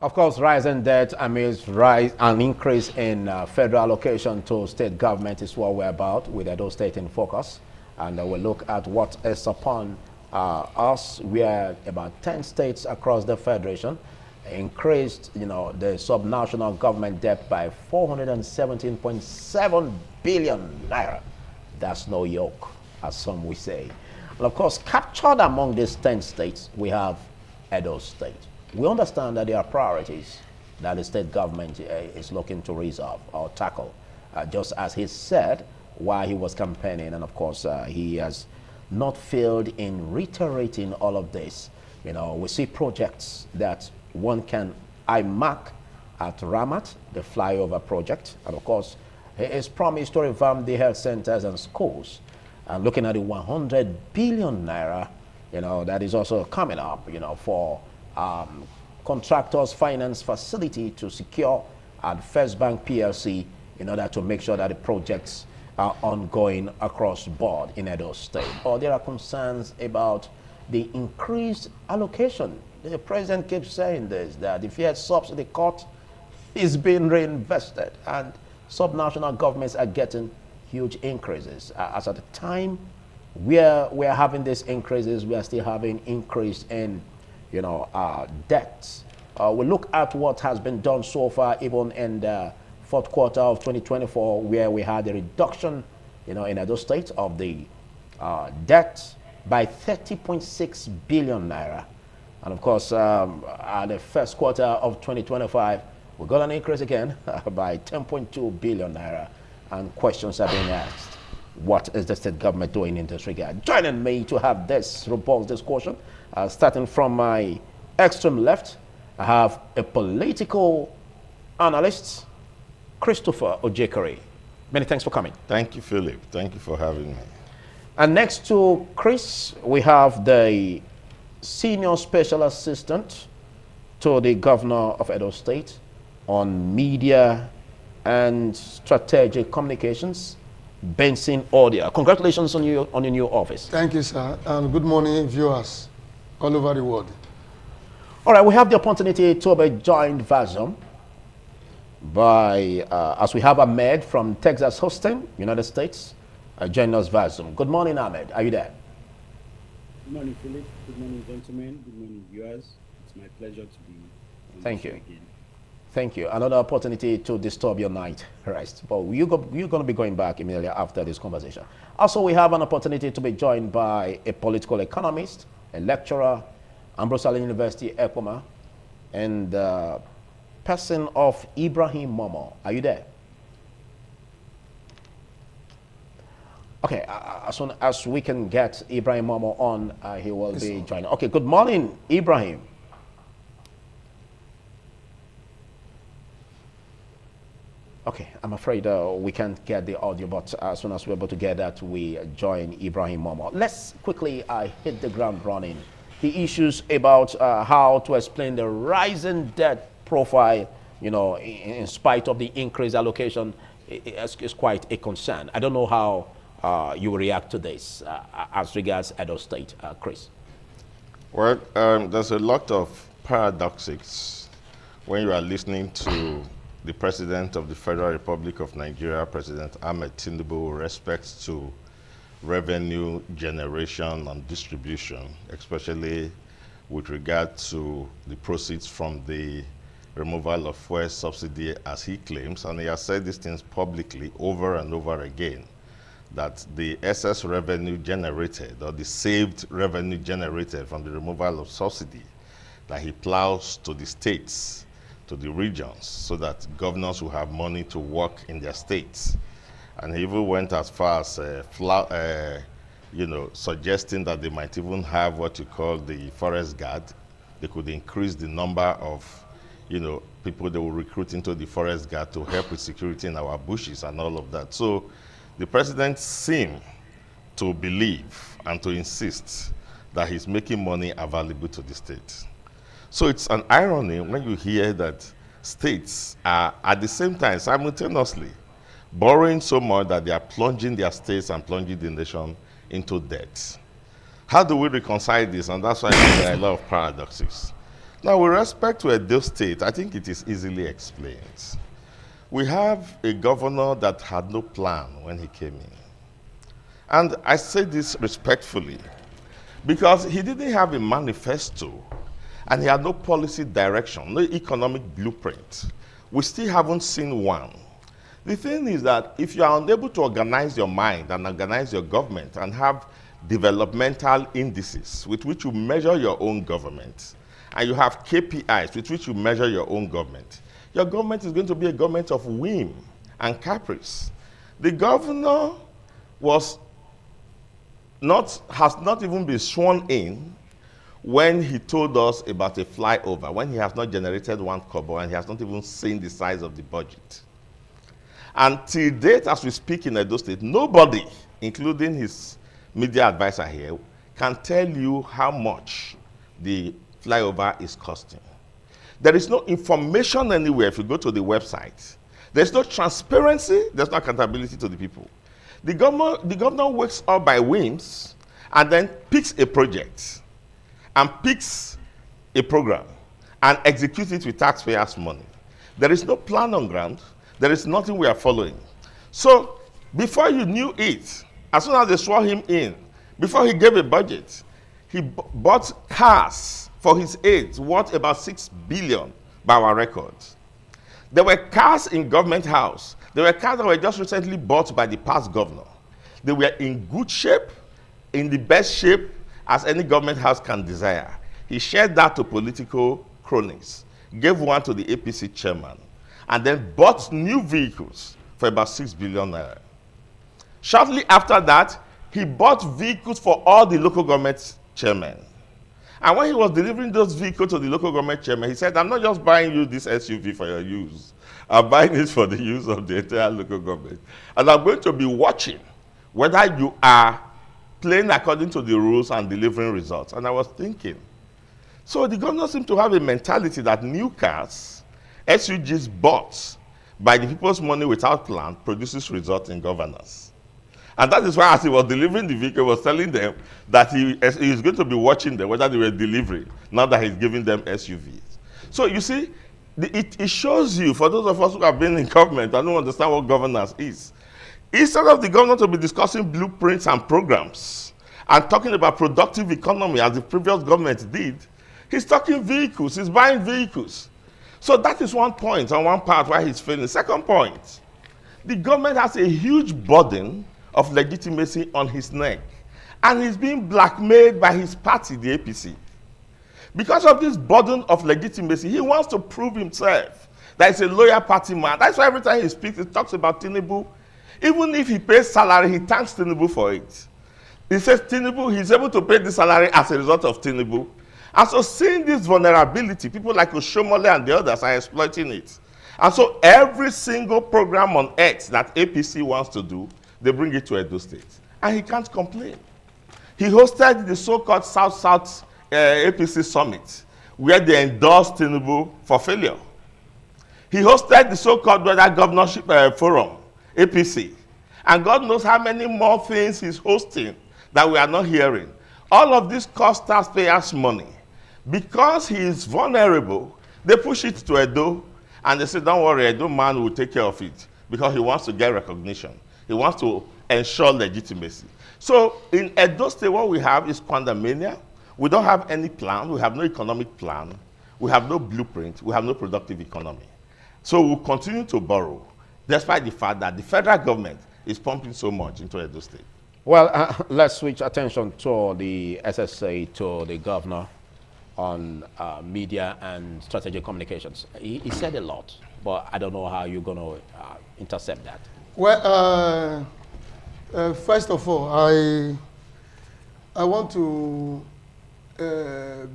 Of course, rising debt amidst an increase in federal allocation to state government is what we're about with Edo State in focus. And we'll look at what is upon us. We are about 10 states across the federation increased, the subnational government debt by 417.7 billion naira. That's no yoke, as some will say. And of course, captured among these 10 states, we have Edo State. We understand that there are priorities that the state government is looking to resolve or tackle, just as he said while he was campaigning. And of course, he has not failed in reiterating all of this. We see projects that one can mark at Ramat, the flyover project. And of course, he is promised to revamp the health centers and schools. And looking at the 100 billion naira, that is also coming up, for contractors finance facility to secure at First Bank PLC in order to make sure that the projects are ongoing across board in Edo State. Or there are concerns about the increased allocation. The president keeps saying this, that the fuel subsidy cut is being reinvested and subnational governments are getting huge increases. As at the time we're having these increases, we are still having increase in debts. We look at what has been done so far, even in the fourth quarter of 2024, where we had a reduction, in Edo State of the debt by 30.6 billion naira. And of course, at the first quarter of 2025, we got an increase again by 10.2 billion naira. And questions are being asked. What is the state government doing in this regard? Joining me to have this robust discussion, starting from my extreme left, I have a political analyst, Christopher Ojekere. Many thanks for coming. Thank you, Philip. Thank you for having me. And next to Chris, we have the senior special assistant to the governor of Edo State on media and strategic communications, Benson Odia. Congratulations on your new office. Thank you, sir, and good morning, viewers all over the world. All right, we have the opportunity to be joined version by, as we have Ahmed from Texas Houston, United States, join us version. Good morning, Ahmed. Are you there? Good morning, Philip. Good morning, gentlemen. Good morning, viewers. It's my pleasure to be on Thank the show you. again. Thank you. Another opportunity to disturb your night rest. But you're going to be going back immediately after this conversation. Also, we have an opportunity to be joined by a political economist, a lecturer, Ambrose University, Ekoma, and person of Ibrahim Momo. Are you there? Okay, as soon as we can get Ibrahim Momo on, he will be joining. Okay, good morning, Ibrahim. Okay, I'm afraid we can't get the audio, but as soon as we're able to get that, we join Ibrahim Momo. Let's quickly hit the ground running. The issues about how to explain the rising debt profile, in spite of the increased allocation, is quite a concern. I don't know how you will react to this as regards Edo State, Chris. Well, there's a lot of paradoxes when you are listening to the President of the Federal Republic of Nigeria, President Ahmed Tinubu, with respect to revenue generation and distribution, especially with regard to the proceeds from the removal of fuel subsidy, as he claims, and he has said these things publicly over and over again, that the excess revenue generated or the saved revenue generated from the removal of subsidy, that he plows to the states, to the regions, so that governors will have money to work in their states. And he even went as far as suggesting that they might even have what you call the forest guard. They could increase the number of people they will recruit into the forest guard to help with security in our bushes and all of that. So the president seemed to believe and to insist that he's making money available to the states. So it's an irony when you hear that states are at the same time simultaneously borrowing so much that they are plunging their states and plunging the nation into debt. How do we reconcile this? And that's why there are a lot of paradoxes. Now, with respect to Edo State, I think it is easily explained. We have a governor that had no plan when he came in. And I say this respectfully because he didn't have a manifesto and he had no policy direction, no economic blueprint. We still haven't seen one. The thing is that if you are unable to organize your mind and organize your government and have developmental indices with which you measure your own government, and you have KPIs with which you measure your own government, your government is going to be a government of whim and caprice. The governor has not even been sworn in when he told us about a flyover, when he has not generated one kobo and he has not even seen the size of the budget. And till date, as we speak in Edo State, nobody, including his media advisor here, can tell you how much the flyover is costing. There is no information anywhere if you go to the website. There's no transparency, there's no accountability to the people. The governor wakes up by whims and then picks a project and picks a program and executes it with taxpayers' money. There is no plan on ground. There is nothing we are following. So before you knew it, as soon as they swore him in, before he gave a budget, he bought cars for his aides worth about 6 billion by our records. There were cars in government house. There were cars that were just recently bought by the past governor. They were in good shape, in the best shape as any government house can desire. He shared that to political cronies, gave one to the APC chairman, and then bought new vehicles for about 6 billion naira. Shortly after that, he bought vehicles for all the local government chairmen. And when he was delivering those vehicles to the local government chairman, he said, I'm not just buying you this SUV for your use. I'm buying it for the use of the entire local government. And I'm going to be watching whether you are playing according to the rules and delivering results. And I was thinking, so the governor seemed to have a mentality that new cars, SUGs bought by the people's money without plan, produces results in governance. And that is why as he was delivering the vehicle, he was telling them that he is going to be watching them, whether they were delivering, now that he's giving them SUVs. So you see, it shows you, for those of us who have been in government and don't understand what governance is, instead of the governor to be discussing blueprints and programs and talking about productive economy as the previous government did, he's talking vehicles, he's buying vehicles. So that is one point on one part why he's failing. Second point, the government has a huge burden of legitimacy on his neck. And he's being blackmailed by his party, the APC. Because of this burden of legitimacy, he wants to prove himself that he's a loyal party man. That's why every time he speaks, he talks about Tinubu. Even if he pays salary, he thanks Tinubu for it. He says Tinubu, he's able to pay the salary as a result of Tinubu. And so seeing this vulnerability, people like Oshomole and the others are exploiting it. And so every single program on X that APC wants to do, they bring it to Edo State. And he can't complain. He hosted the so-called South-South APC Summit, where they endorsed Tinubu for failure. He hosted the so-called Governorship Forum, APC. And God knows how many more things he's hosting that we are not hearing. All of this costs taxpayers money. Because he is vulnerable, they push it to Edo, and they say, don't worry, Edo man will take care of it, because he wants to get recognition. He wants to ensure legitimacy. So in Edo State, what we have is quandamania. We don't have any plan. We have no economic plan. We have no blueprint. We have no productive economy. So we'll continue to borrow, despite the fact that the federal government is pumping so much into Edo State. Well, let's switch attention to the SSA, to the governor on media and strategic communications. He said a lot, but I don't know how you're going to intercept that. Well, first of all, I want to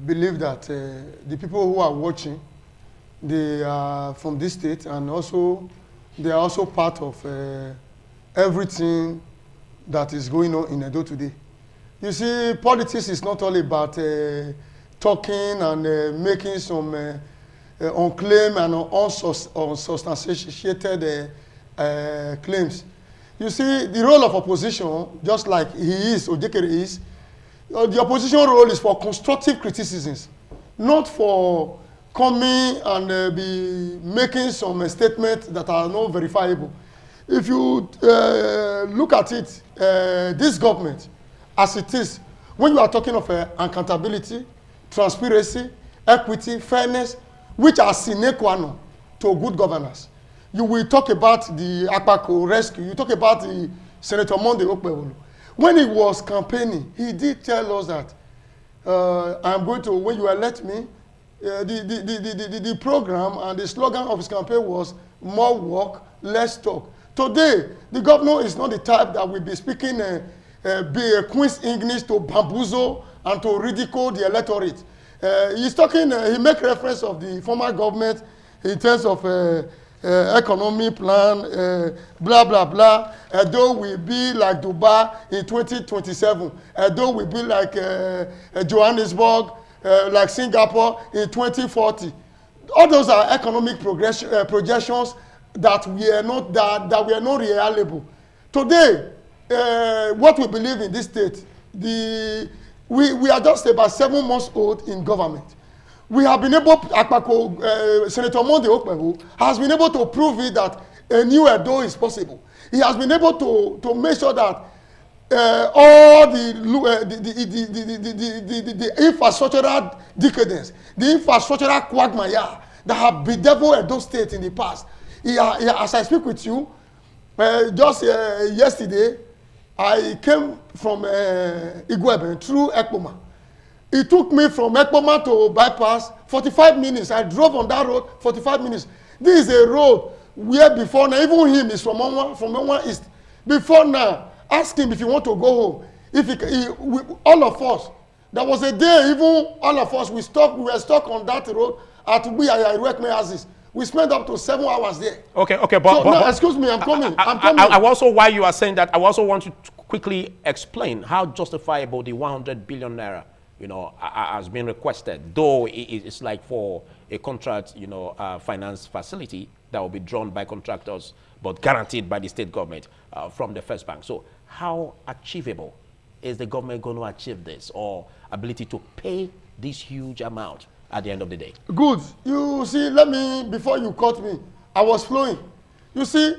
believe that the people who are watching, they are from this state, and also they are also part of everything that is going on in Edo today. You see, politics is not all about talking and making some unclaimed and unsubstantiated claims. You see, the role of opposition, just like he is, Ojekere is, the opposition role is for constructive criticisms. not for coming and be making some statements that are not verifiable. If you look at it, this government, as it is, when you are talking of accountability, transparency, equity, fairness, which are sine qua non to good governance, you will talk about the Akpako rescue, you talk about the Senator Monday Okpebolo. When he was campaigning, he did tell us that I'm going to, when you elect me, the program and the slogan of his campaign was more work, less talk. Today, the governor is not the type that will be speaking Queen's English to bamboozle and to ridicule the electorate. He's talking, he make reference of the former government in terms of economy plan, blah, blah, blah. Edo will be like Dubai in 2027. Edo will be like Johannesburg, like Singapore in 2040. All those are economic projections that we are not that we are not reliable. Today, what we believe in this state, we are just about 7 months old in government. We have been able, Senator Monday Okpebolo has been able to prove it that a new Edo is possible. He has been able to make sure that all the infrastructural decadence, the infrastructural quagmire that have bedeviled Edo State in the past. As I speak with you, just yesterday, I came from Igwebe through Ekpoma. It took me from Ekpoma to bypass 45 minutes. I drove on that road 45 minutes. This is a road where before now, even him is from Onwa East. Before now, ask him if you want to go home. If all of us, there was a day, even all of us, we were stuck on that road at Ubiaya. We spent up to 7 hours there. Okay, but excuse me, I'm coming. I also, while you are saying that, I also want you to quickly explain how justifiable the 100 billion naira, has been requested, though it's like for a contract, finance facility that will be drawn by contractors, but guaranteed by the state government from the First Bank. So how achievable is the government going to achieve this, or ability to pay this huge amount at the end of the day? Good. You see, before you cut me, I was flowing. You see,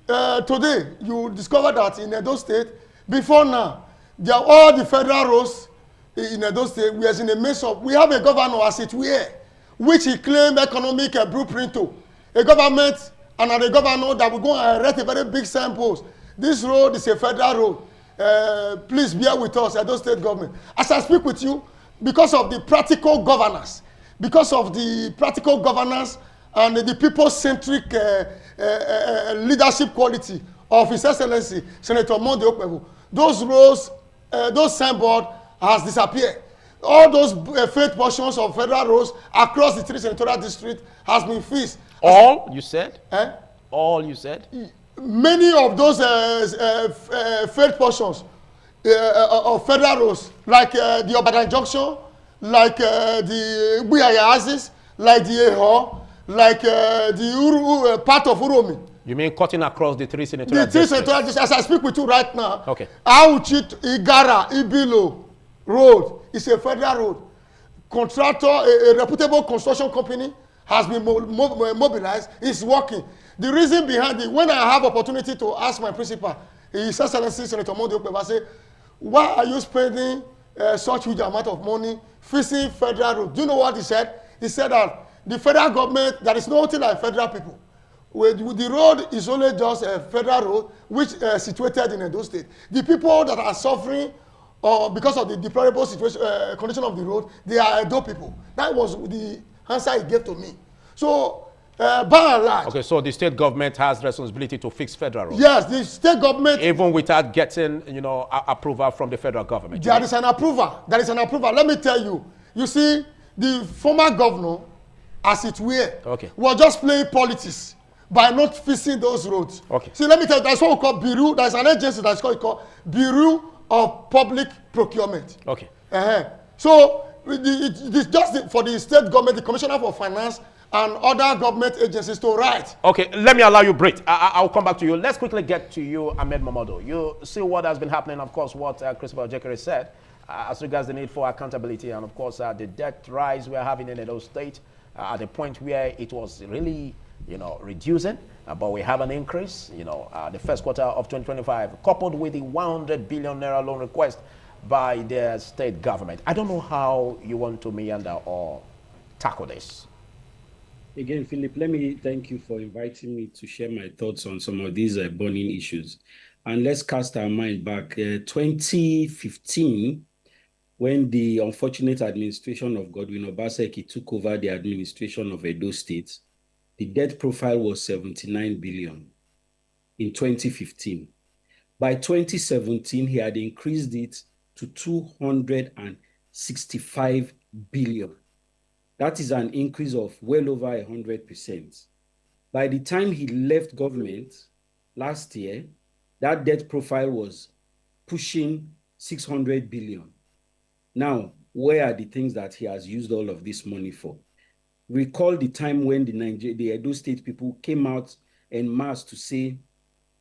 today, you discover that in Edo State, before now, all the federal roads in Edo State, we are in a mess up. We have a governor, as it were, which he claimed economic blueprint to. A government and a governor that will go and erect a very big signpost. This road is a federal road. Please bear with us, Edo State government. As I speak with you, because of the practical governance, and the people-centric leadership quality of His Excellency Senator Monday Okpebolo, those roads, those signboards has disappeared. All those faith portions of federal roads across the 3 senatorial districts has been fixed. All you said? All you said? Many of those faith portions of federal roads, like the Obadan Junction, like the Buyaya Axis, like the Eho, like the part of Uromi. You mean cutting across the 3 senatorial districts? The 3 senatorial districts, as I speak with you right now. Okay. Auchit, Igara, Ibilo Road is a federal road. Contractor, a reputable construction company has been mobilized, is working. The reason behind it, when I have opportunity to ask my principal, His Excellency Senator Monday Okpebolo, I say, why are you spending such huge amount of money fixing federal road? Do you know what he said? He said that the federal government, there is nothing like federal people. The road is only just a federal road which is situated in Edo State. The people that are suffering because of the deplorable situation, condition of the road, they are Edo people. That was the answer he gave to me. So, by and large. Okay, so the state government has responsibility to fix federal roads. Yes, the state government. Even without getting, approval from the federal government. There is an approval. There is an approval. Let me tell you. You see, the former governor, as it were, was just playing politics by not fixing those roads. Okay. See, let me tell you, that's what we call Bureau. There's an agency that's called Bureau of Public Procurement. Okay. So, it's just for the state government, the Commissioner for Finance, and other government agencies to write. Okay, let me allow you break. I'll come back to you. Let's quickly get to you, Ahmed Mamadou. You see what has been happening, of course, what Christopher Ojekere said. as regards the need for accountability and, of course, the debt rise we're having in Edo State at the point where it was really, reducing, but we have an increase, the first quarter of 2025, coupled with the 100 billion naira loan request by the state government. I don't know how you want to meander or tackle this. Again, Philip, let me thank you for inviting me to share my thoughts on some of these burning issues. And let's cast our mind back. 2015, when the unfortunate administration of Godwin Obaseki took over the administration of Edo State, the debt profile was 79 billion in 2015. By 2017, he had increased it to 265 billion. That is an increase of well over 100%. By the time he left government last year, that debt profile was pushing 600 billion. Now, where are the things that he has used all of this money for? Recall the time when the Edo State people came out en masse to say,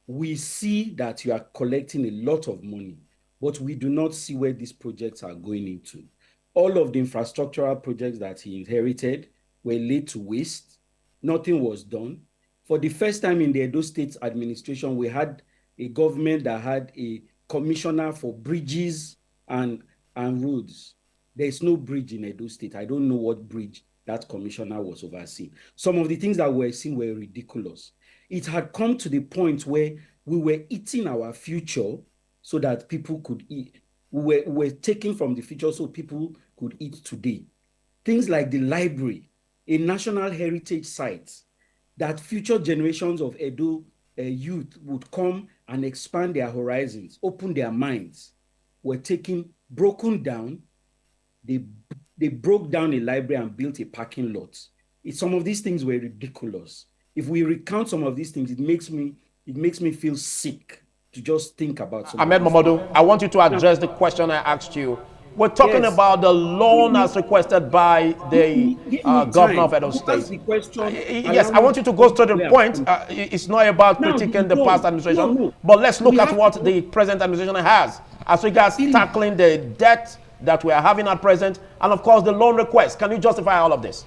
we see that you are collecting a lot of money, but we do not see where these projects are going into. All of the infrastructural projects that he inherited were laid to waste. Nothing was done. For the first time in the Edo State administration, we had a government that had a commissioner for bridges and roads. There is no bridge in Edo State. I don't know what bridge that commissioner was overseeing. Some of the things that were seen were ridiculous. It had come to the point where we were eating our future so that people could eat. We were taking from the future so people could eat today. Things like the library, a national heritage site, that future generations of Edo youth would come and expand their horizons, open their minds, were broken down. They broke down a library and built a parking lot. Some of these things were ridiculous. If we recount some of these things, it makes me feel sick to just think about some Ahmed Mamadou, I want you to address the question I asked you. We're talking about the loan as requested by the governor of Edo State. Yes, I want you to go straight to the point. It's not about critiquing the past administration, but let's look at what the present administration has as regards tackling the debt that we are having at present, and of course the loan request. Can you justify all of this?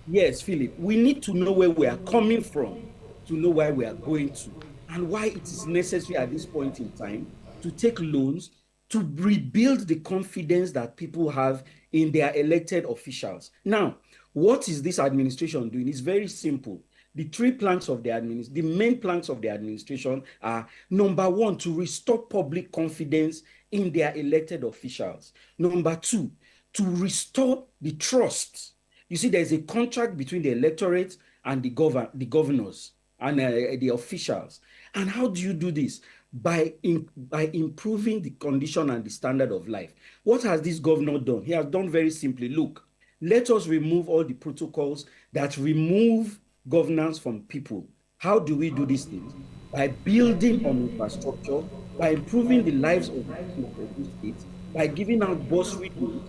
Yes, Philip. We need to know where we are coming from to know where we are going to, and why it is necessary at this point in time to take loans to rebuild the confidence that people have in their elected officials. Now, what is this administration doing? It's very simple. The main planks of the administration are, number one, to restore public confidence in their elected officials. Number two, to restore the trust. You see, there's a contract between the electorate and the governors and the officials. And how do you do this? By improving the condition and the standard of life. What has this governor done? He has done very simply, look, let us remove all the protocols that remove governance from people. How do we do these things? By building on infrastructure, by improving the lives of the people of Edo State, by giving out bursary loans,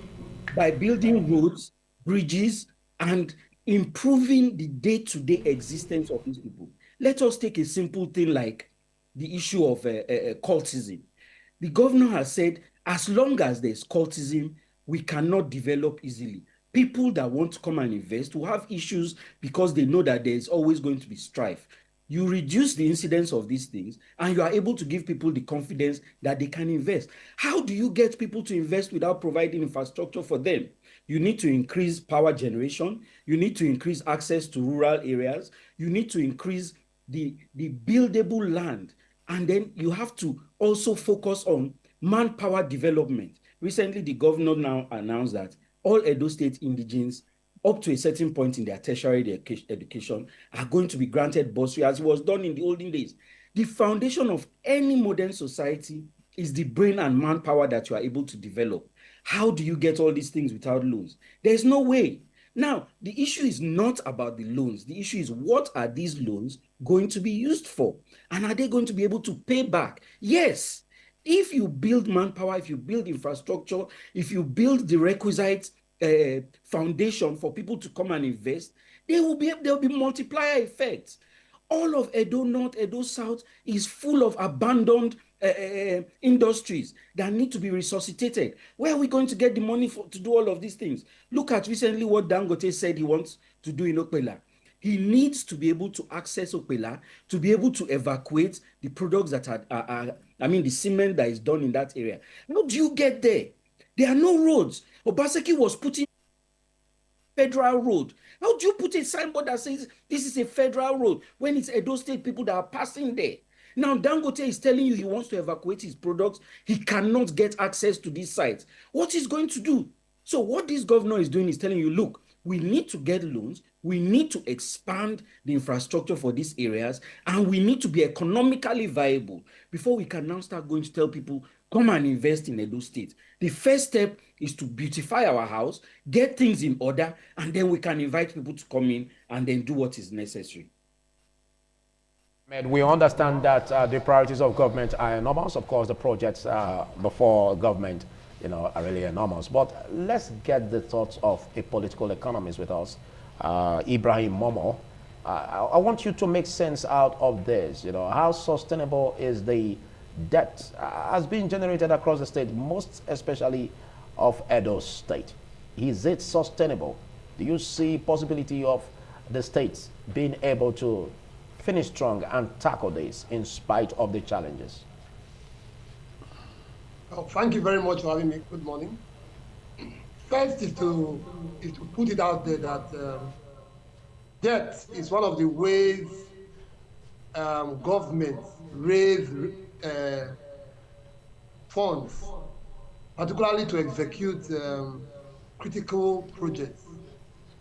by building roads, bridges, and improving the day-to-day existence of these people. Let us take a simple thing like the issue of cultism. The governor has said, as long as there's cultism, we cannot develop easily. People that want to come and invest will have issues because they know that there's always going to be strife. You reduce the incidence of these things and you are able to give people the confidence that they can invest. How do you get people to invest without providing infrastructure for them? You need to increase power generation. You need to increase access to rural areas. You need to increase the buildable land. And then you have to also focus on manpower development. Recently, the governor now announced that all Edo State indigenes up to a certain point in their tertiary education are going to be granted bursary, as it was done in the olden days. The foundation of any modern society is the brain and manpower that you are able to develop. How do you get all these things without loans? There's no way. Now, the issue is not about the loans. The issue is, what are these loans going to be used for? And are they going to be able to pay back? Yes. If you build manpower, if you build infrastructure, if you build the requisite foundation for people to come and invest, there will be multiplier effects. All of Edo North, Edo South is full of abandoned industries that need to be resuscitated. Where are we going to get the money to do all of these things? Look at recently what Dangote said he wants to do in Okpela. He needs to be able to access Okpela, to be able to evacuate the products that I mean, the cement that is done in that area. How do you get there? There are no roads. Obaseki was putting federal road. How do you put a signboard that says this is a federal road when it's Edo State people that are passing there? Now, Dangote is telling you he wants to evacuate his products. He cannot get access to these sites. What is going to do? So what this governor is doing is telling you, look, we need to get loans. We need to expand the infrastructure for these areas, and we need to be economically viable before we can now start going to tell people, come and invest in Edo State. The first step is to beautify our house, get things in order, and then we can invite people to come in and then do what is necessary. We understand that the priorities of government are enormous. Of course, the projects before government, are really enormous. But let's get the thoughts of a political economist with us, Ibrahim Momo. I want you to make sense out of this. How sustainable is the debt has been generated across the state, most especially of Edo State? Is it sustainable? Do you see possibility of the states being able to finish strong and tackle this in spite of the challenges? Thank you very much for having me. Good morning. First is to put it out there that debt is one of the ways governments raise funds, particularly to execute critical projects,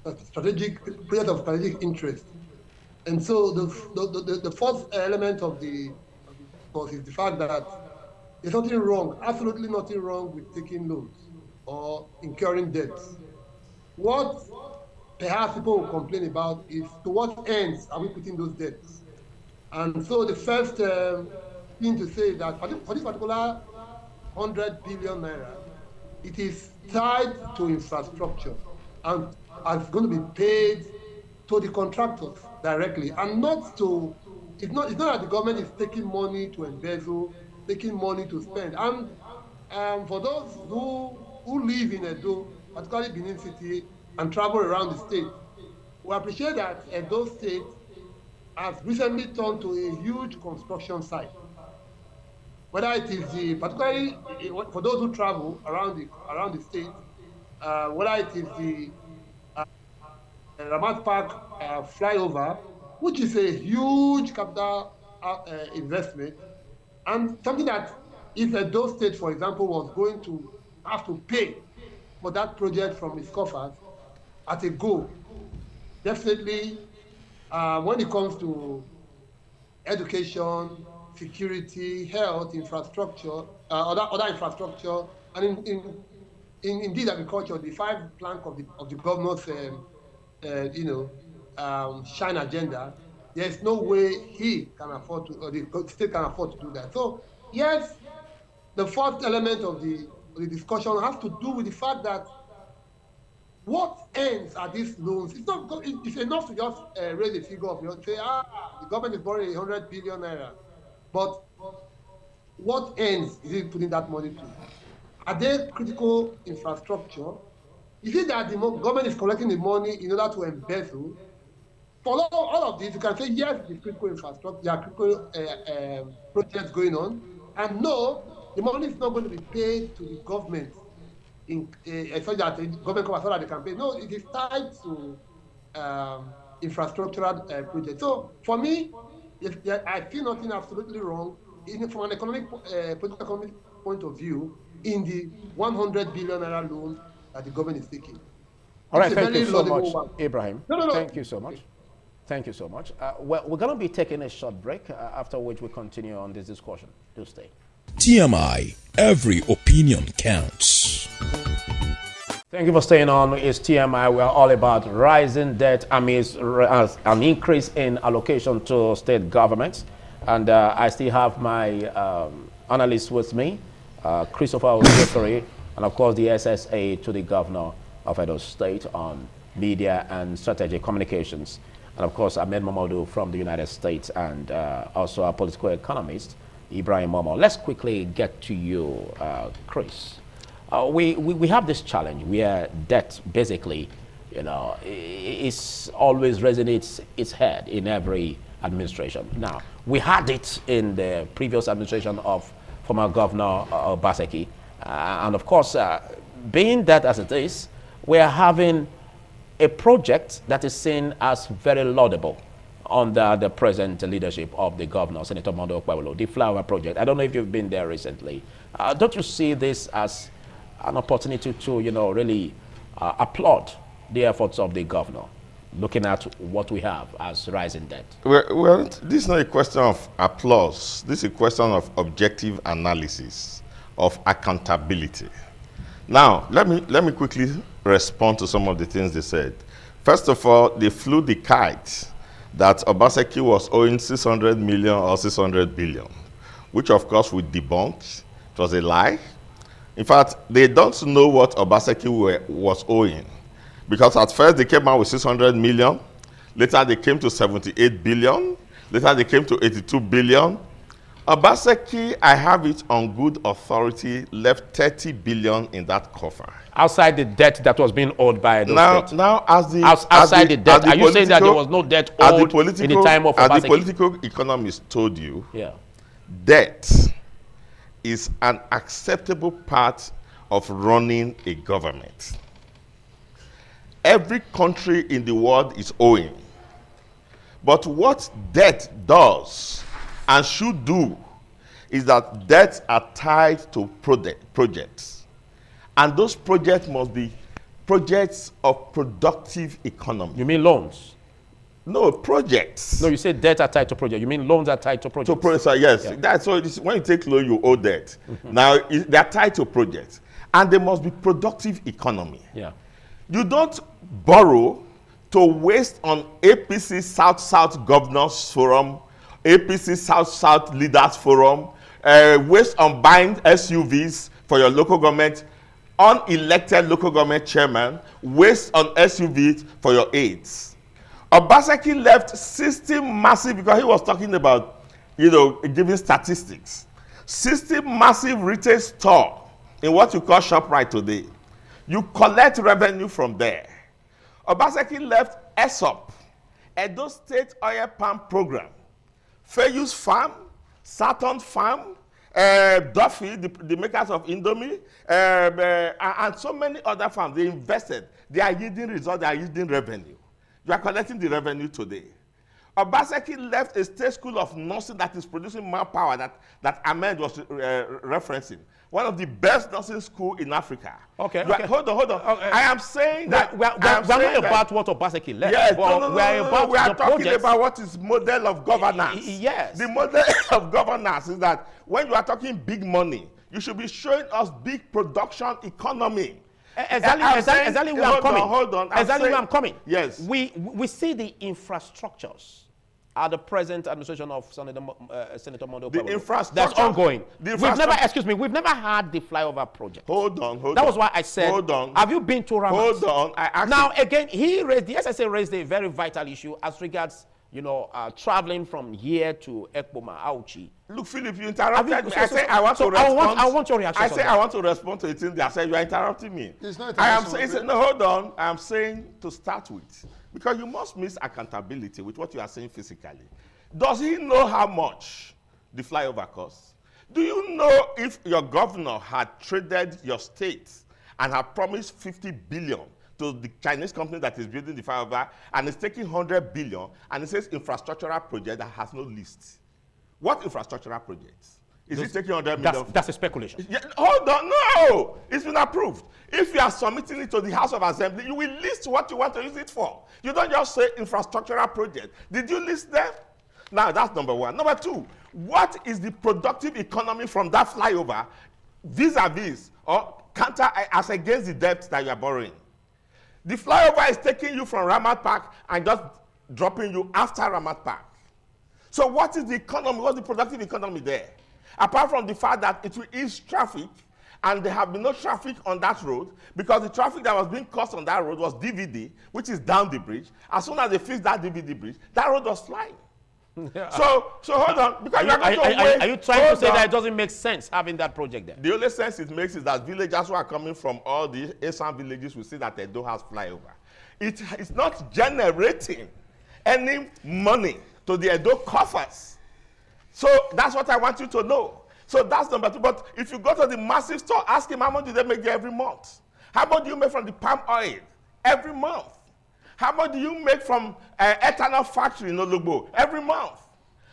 projects of strategic interest. And so the first element of the course is the fact that there's nothing wrong, absolutely nothing wrong with taking loans or incurring debts. What perhaps people will complain about is to what ends are we putting those debts? And so the first thing to say is that for this particular 100 billion naira, it is tied to infrastructure and is going to be paid to the contractors directly, and not to, it's not that the government is taking money to embezzle, taking money to spend. And for those who live in Edo, particularly Benin City, and travel around the state, we appreciate that Edo State has recently turned to a huge construction site. Whether it is particularly for those who travel around the state, whether it is the Ramat Park flyover, which is a huge capital investment, and something that if Edo State, for example, was going to have to pay for that project from its coffers at a go, definitely when it comes to education, security, health, infrastructure, other infrastructure, and indeed agriculture, the five plank of the governor's shine agenda, there's no way he can afford to, or the state can afford to do that. So yes, the first element of the discussion has to do with the fact that what ends are these loans? It's not. It's enough to just raise a figure of say, the government is borrowing 100 billion naira, but what ends is it putting that money to? Are there critical infrastructure? Is it that the government is collecting the money in order to embezzle? For all of this, you can say yes, the critical infrastructure, there are critical projects going on, and no, the money is not going to be paid to the government so that the government comes so that they can pay. No, it is tied to infrastructural projects. So for me, I feel nothing absolutely wrong from an economic, political economic point of view in the 100 billion naira loan that the government is taking. All right, thank you so much, Ibrahim. No. Thank you so much. Thank you so much. Well, we're going to be taking a short break, after which we continue on this discussion. Do stay. TMI, every opinion counts. Thank you for staying on. It's TMI. We're all about rising debt amidst an increase in allocation to state governments. And I still have my analysts with me, Christopher Osefori, and of course the SSA to the governor of Edo State on media and strategic communications. And of course, Ahmed Mamadou from the United States, and also a political economist, Ibrahim Momo. Let's quickly get to you, Chris. We have this challenge where debt basically, is always resonates its head in every administration. Now, we had it in the previous administration of former Governor Obaseki. And of course, being that as it is, we are having a project that is seen as very laudable under the present leadership of the governor, Senator Mondo Okpebholo, the Flower Project. I don't know if you've been there recently. Don't you see this as an opportunity to, really applaud the efforts of the governor, looking at what we have as rising debt? Well, this is not a question of applause. This is a question of objective analysis, of accountability. Now, let me quickly respond to some of the things they said. First of all, they flew the kite that Obaseki was owing 600 million or 600 billion, which of course we debunked. It was a lie. In fact, they don't know what Obaseki was owing, because at first they came out with 600 million, later they came to 78 billion, later they came to 82 billion. Obaseki, I have it on good authority, left 30 billion in that coffer. Outside the debt that was being owed by the state. Now, outside the debt, are you saying that there was no debt owed in the time of Obaseki? As the political economist told you, yeah, debt is an acceptable part of running a government. Every country in the world is owing. But what debt does and should do is that debts are tied to projects. And those projects must be projects of productive economy. You mean loans? No, projects. No, you say debt are tied to projects. You mean loans are tied to projects? Yes. Yeah. That's so. When you take loan, you owe debt. Now, they're tied to projects. And they must be productive economy. Yeah. You don't borrow to waste on APC South-South Governors Forum, APC South-South Leaders Forum, waste on buying SUVs for your local government, unelected local government chairman, waste on SUVs for your aides. Obaseki left 60 massive, because he was talking about, giving statistics, 60 massive retail store in what you call ShopRite today. You collect revenue from there. Obaseki left ESOP, Edo State Oil Palm Program, Fayus Farm, Saturn Farm, Duffy, the makers of Indomie, and so many other farms. They invested. They are yielding results. They are yielding revenue. You are collecting the revenue today. Obaseki left a state school of nursing that is producing manpower that Ahmed was referencing. One of the best nursing schools in Africa. Okay. Hold on. Okay. I am saying that we're not about what Obaseki left. Yes, we are talking about what is model of governance. Yes. The model of governance is that when you are talking big money, you should be showing us big production economy. Exactly where I'm coming. Hold on. Exactly where I'm coming. Yes. We see the infrastructures at the present administration of Senator Mondo Okpebholo. The infrastructure that's ongoing. We've never had the flyover project. Hold on. That was why I said, hold on. Have you been to Ramat? Hold on. Again, the SSA raised a very vital issue as regards, traveling from here to Ekpoma, Auchi. Look, Philip, you interrupted me. I said I want to respond. I want your reaction. I said I want to respond to the thing I said you are interrupting me. It's not I am saying, no, hold on. I am saying to start with, because you must miss accountability with what you are saying physically. Does he know how much the flyover costs? Do you know if your governor had traded your state and had promised 50 billion to the Chinese company that is building the flyover and is taking 100 billion and it says infrastructural project that has no list? What infrastructural projects? Is it taking 100 million? That's a speculation. Yeah, hold on, no! It's been approved. If you are submitting it to the House of Assembly, you will list what you want to use it for. You don't just say infrastructural project. Did you list them? Now, that's number one. Number two, what is the productive economy from that flyover vis-a-vis or counter as against the debt that you are borrowing? The flyover is taking you from Ramat Park and just dropping you after Ramat Park. So what is the economy? What's the productive economy there? Apart from the fact that it will ease traffic, and there have been no traffic on that road because the traffic that was being caused on that road was DVD, which is down the bridge. As soon as they fixed that DVD bridge, that road was flying. So hold on. Because are you trying to say that it doesn't make sense having that project there? The only sense it makes is that villagers who are coming from all the Esan villages will see that Edo has flyover. It's not generating any money to the Edo coffers. So that's what I want you to know. So that's number two. But if you go to the massive store, ask him how much do they make there every month? How much do you make from the palm oil every month? How much do you make from ethanol factory in Olugbo every month?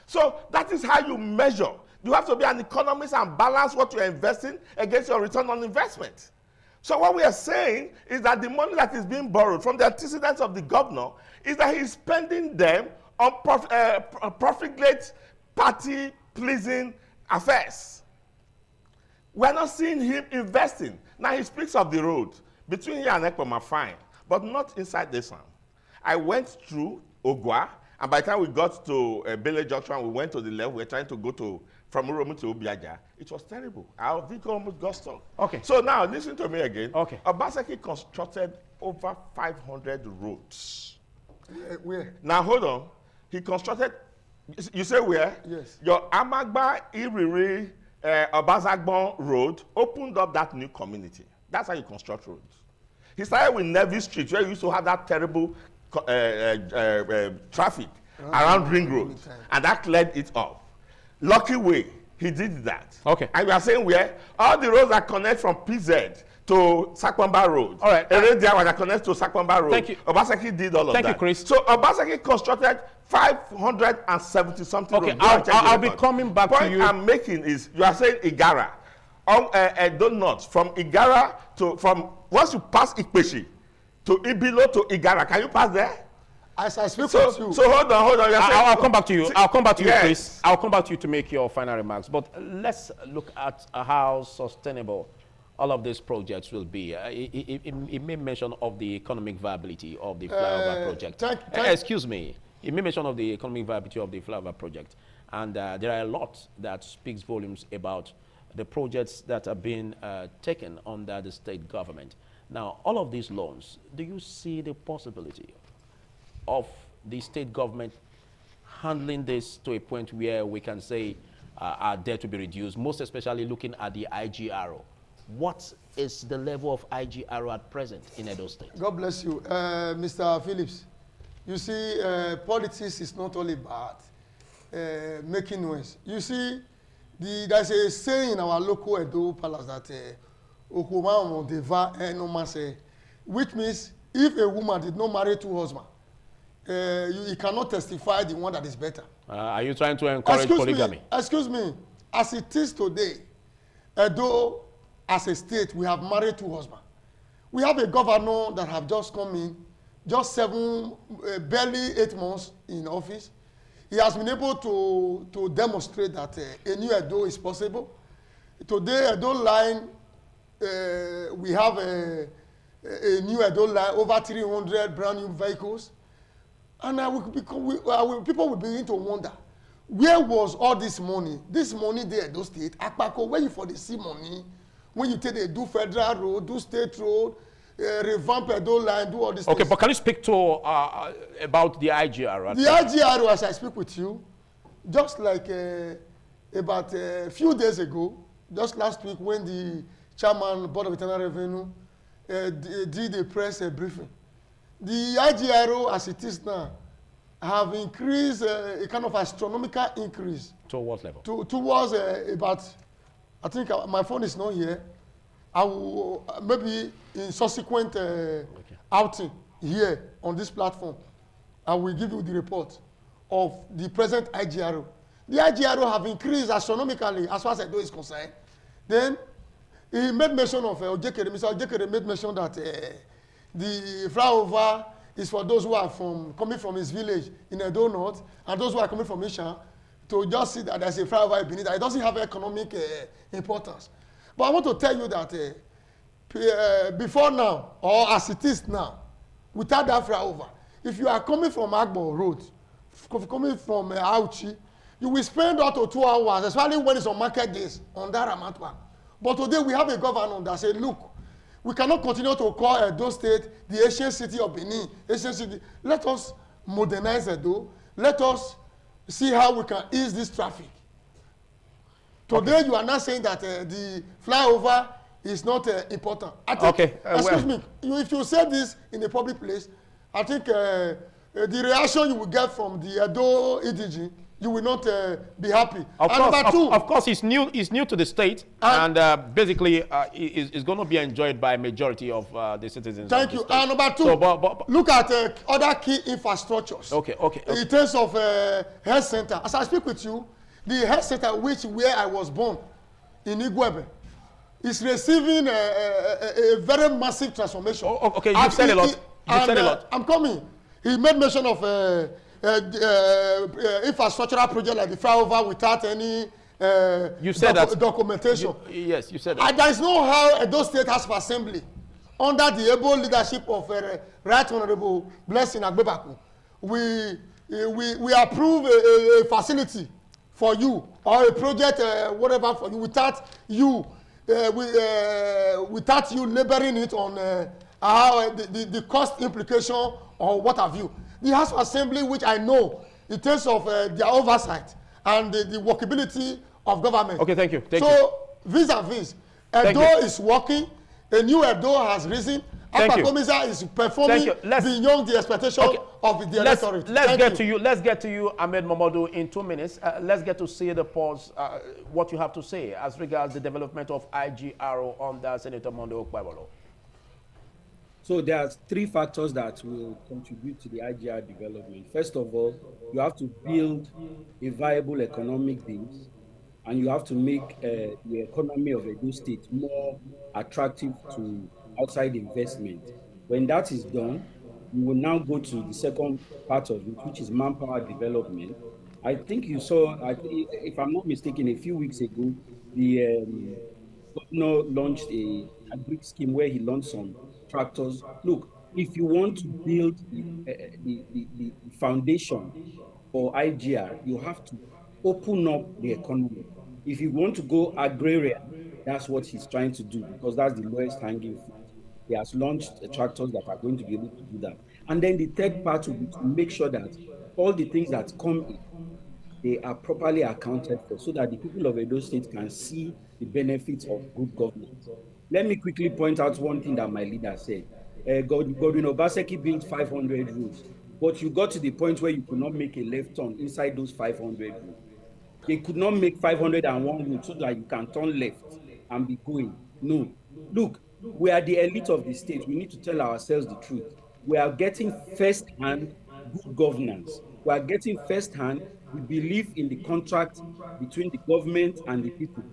So that is how you measure. You have to be an economist and balance what you're investing against your return on investment. So what we are saying is that the money that is being borrowed from the antecedents of the governor is that he's spending them on profligate, party-pleasing affairs. We're not seeing him investing. Now he speaks of the road. Between here and Ekpoma, fine, but not inside this one. I went through Ogwa, and by the time we got to Bele Junction, we went to the left. We were trying to go from Uromu to Obiaja. It was terrible. Our vehicle almost got stuck. Okay. So now, listen to me again. Okay. Obaseki constructed over 500 roads. Where? Now, hold on. He constructed, you say where? Yes. Your Amagba Iriri Obazagbon Road opened up that new community. That's how you construct roads. He started with Navy Street, where you used to have that terrible traffic around Ring Road, and that cleared it off. Lucky way, he did that. Okay. And we are saying where all the roads that connect from PZ to Sakwamba Road. All right. Eredia that connects to Sakwamba Road. Thank you. Obaseki did all of that. Thank you, Chris. So Obaseki constructed 570 something Okay, roads. I'll be coming back to you. The point I'm making is, you are saying Igara. Donuts from Igara to, once you pass Ikpeshi to Ibilo to Igara, can you pass there? As I speak with you. So hold on. I'll come back to you. I'll come back to you, Yes. Chris. I'll come back to you to make your final remarks. But let's look at how sustainable all of these projects will be. It made mention of the economic viability of the flyover project. Excuse me. It made mention of the economic viability of the flyover project. And there are a lot that speaks volumes about the projects that are being taken under the state government. Now, all of these loans, do you see the possibility of the state government handling this to a point where we can say our debt to be reduced, most especially looking at the IGRO? What is the level of IGRO at present in Edo State? God bless you. Mr. Phillips, you see, politics is not all about making noise. You see, there's a saying in our local Edo palace that which means if a woman did not marry two husbands, you cannot testify the one that is better. Are you trying to encourage polygamy? Excuse me. As it is today, Edo, as a state, we have married two husbands. We have a governor that have just come in, just barely 8 months in office. He has been able to demonstrate that a new Edo is possible. Today, Edo line, we have a new Edo line, over 300 brand new vehicles. And people will begin to wonder, where was all this money? This money there, Edo State, Akpako, where you for the sea money? When you take do federal road, do state road, revamp Edo line, do all this. Okay, but can you speak to about the IGR? The IGR, as I speak with you, just like about a few days ago, just last week, when the chairman board of internal revenue did a press briefing, the IGRO, as it is now, have increased a kind of astronomical increase. To what level? Towards about, I think my phone is not here. I will maybe in subsequent outing here on this platform, I will give you the report of the present IGRO. The IGRO have increased astronomically as far as Edo is concerned. Then he made mention of Ojekere. Mr. Ojekere made mention that the flyover is for those who are coming from his village in Edo North, and those who are coming from Isha, to just see that there's a flyover beneath that. It doesn't have economic importance. But I want to tell you that before now, or as it is now, without that flyover, if you are coming from Agbo Road, coming from Auchi, you will spend up to 2 hours, especially when it's on market days, on that Ramatwa. But today we have a governor that said, look, we cannot continue to call Edo State the ancient city of Benin, ancient city. Let us modernize Edo. Let us see how we can ease this traffic. Today you are not saying that the flyover is not important. I think, excuse me, if you say this in a public place, I think the reaction you will get from the Edo EDG, you will not be happy. Of course, it's new to the state, and basically is going to be enjoyed by a majority of the citizens. Thank you. And number two, so, look at other key infrastructures. Okay. In terms of health center, as I speak with you, the health center where I was born in Igwebe is receiving a very massive transformation. Okay, you said a lot. I'm coming. He made mention of infrastructural project like the flyover without any documentation. Yes, you said that. And there is no how Edo State House of Assembly, under the able leadership of Right Honorable Blessing Agbebaku, we approve a facility for you, or a project whatever for you, without you laboring it on how the cost implication or what have you. The House of Assembly, which I know in terms of their oversight and the workability of government. Okay, thank you. So vis-a-vis, Edo is working, a new Edo has risen. Akpabomisa is performing beyond the expectation of the electorate. Let's get to you, Ahmed Momodu, in 2 minutes. Let's get to see the pause, what you have to say as regards the development of IGRO under Senator Mondo Okpebolo. So there are 3 factors that will contribute to the IGR development. First of all, you have to build a viable economic base, and you have to make the economy of Edo State more attractive to outside investment. When that is done, we will now go to the second part of it, which is manpower development. I think you saw, if I'm not mistaken, a few weeks ago, the governor launched a agri scheme where he launched some tractors. Look, if you want to build the foundation for IGR, you have to open up the economy. If you want to go agrarian, that's what he's trying to do, because that's the lowest hanging fruit. He has launched tractors that are going to be able to do that. And then the third part will be to make sure that all the things that come in, they are properly accounted for, so that the people of Edo State can see the benefits of good governance. Let me quickly point out one thing that my leader said. Godwin Obaseki built 500 roads, but you got to the point where you could not make a left turn inside those 500 roads. They could not make 501 roads so that you can turn left and be going. No. Look, we are the elite of the state. We need to tell ourselves the truth. We are getting first-hand good governance. We are getting first-hand. We believe in the contract between the government and the people.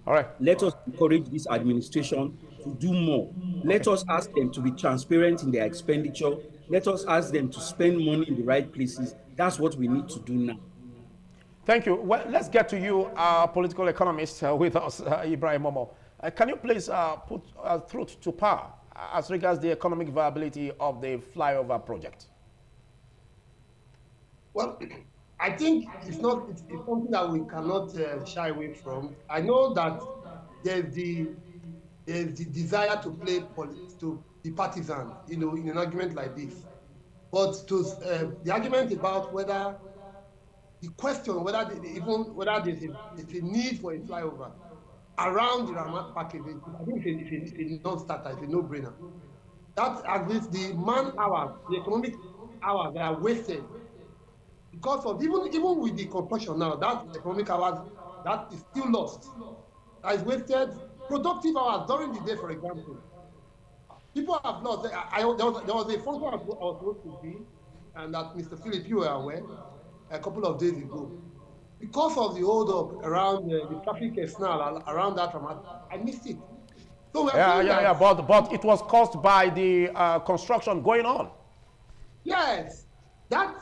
All right. Let us encourage this administration to do more. Let us ask them to be transparent in their expenditure. Let us ask them to spend money in the right places. That's what we need to do now. Thank you. Well, let's get to you, political economist with us, Ibrahim Momo. Can you please put truth to power as regards the economic viability of the flyover project? Well, I think it's something that we cannot shy away from. I know that there's the desire to play politics, to be partisan, in an argument like this. But to the argument about whether there's a need for a flyover around the Ramat package, I think it's a non-starter, it's a no-brainer. That at least the man hours, the economic hours that are wasted because of even with the construction now, that economic hours that is still lost. That is wasted. Productive hours during the day, for example. People have lost. There was a function I was supposed to be, and that Mr. Philip, you were aware, a couple of days ago. Because of the hold up around the traffic snarl around that I missed it. So but it was caused by the construction going on. Yes, that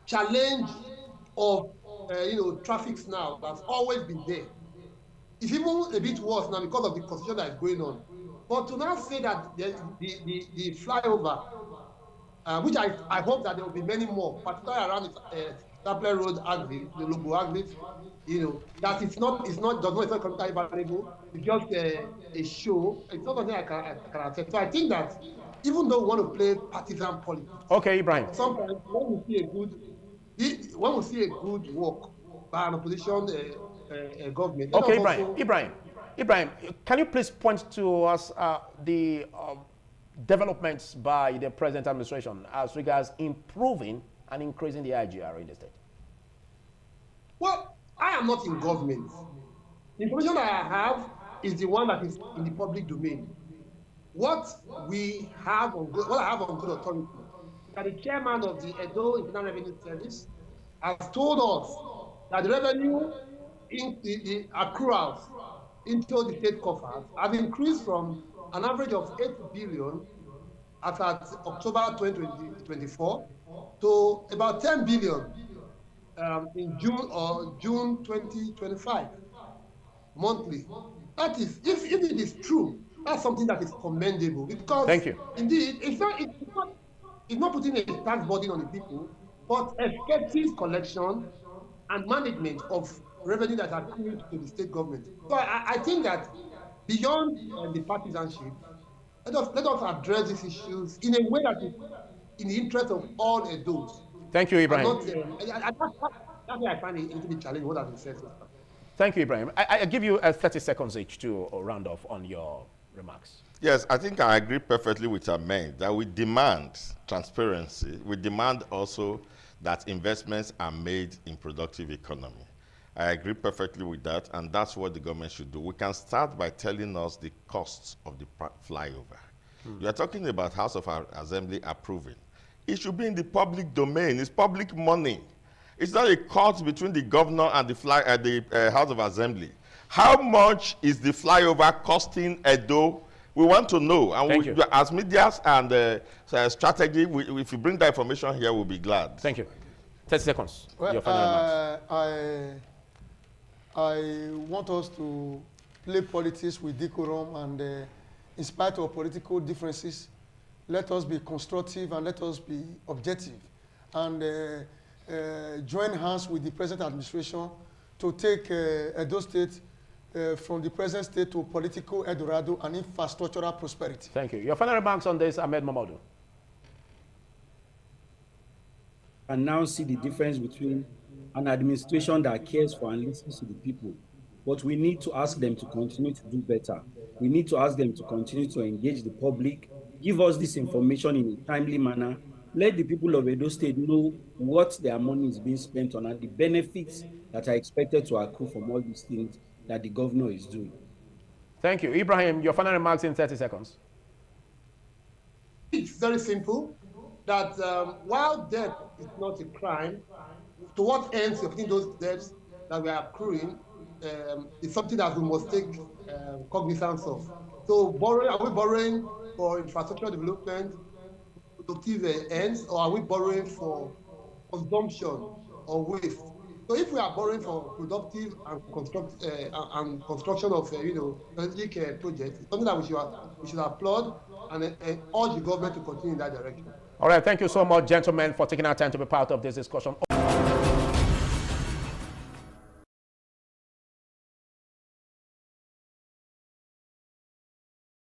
challenge of traffic snarl that's always been there. It's even a bit worse now because of the construction that is going on. But to now say that the flyover, which I hope that there will be many more, particularly around the Stapler Road exit, the Logo exit, that it's not economically valuable. It's just a show. It's not something I can accept. So I think that even though we want to play partisan politics, okay, Ibrahim. sometimes when we see when we see a good work by an opposition government, let Okay, us Ibrahim. also. Ibrahim, can you please point to us the developments by the present administration as regards improving and increasing the IGR in the state? Well, I am not in government. The information that I have is the one that is in the public domain. What I have on good authority, that the chairman of the Edo Internal Revenue Service has told us that the revenue in the accruals into the state coffers have increased from an average of 8 billion as at October 2024 to about 10 billion in June 2025 monthly. That is, if it is true, that's something that is commendable, because Thank you. indeed it's not putting a tax burden on the people, but effective collection and management of revenue that are accruing to the state government. So I think that beyond the partisanship, let us address these issues in a way that is in the interest of all those, Thank you, and Ibrahim. not. That's why I find it a little bit challenging what has been said so far. Thank you, Ibrahim. I give you 30 seconds each to round off on your remarks. Yes, I think I agree perfectly with Ahmed that we demand transparency. We demand also that investments are made in productive economy. I agree perfectly with that, and that's what the government should do. We can start by telling us the costs of the flyover. You are talking about House of Assembly approving. It should be in the public domain. It's public money. It's not a court between the governor and the House of Assembly. How much is the flyover costing Edo? We want to know. And as media and strategy, if you bring that information here, we'll be glad. Thank you. 30 seconds. Well, your final remarks. I want us to play politics with decorum, and in spite of political differences, let us be constructive and let us be objective, and join hands with the present administration to take Edo State from the present state to political Eldorado and infrastructural prosperity. Thank you. Your final remarks on this, Ahmed Mamadou. And now see the difference between an administration that cares for and listens to the people. But we need to ask them to continue to do better. We need to ask them to continue to engage the public, give us this information in a timely manner, let the people of Edo State know what their money is being spent on and the benefits that are expected to accrue from all these things that the governor is doing. Thank you. Ibrahim, your final remarks in 30 seconds. It's very simple, that while debt is not a crime, to what ends you're putting those debts that we are accruing is something that we must take cognizance of. So are we borrowing for infrastructure development, productive ends, or are we borrowing for consumption or waste? So if we are borrowing for productive and construction of strategic projects, it's something that we should applaud and urge the government to continue in that direction. All right, thank you so much, gentlemen, for taking our time to be part of this discussion.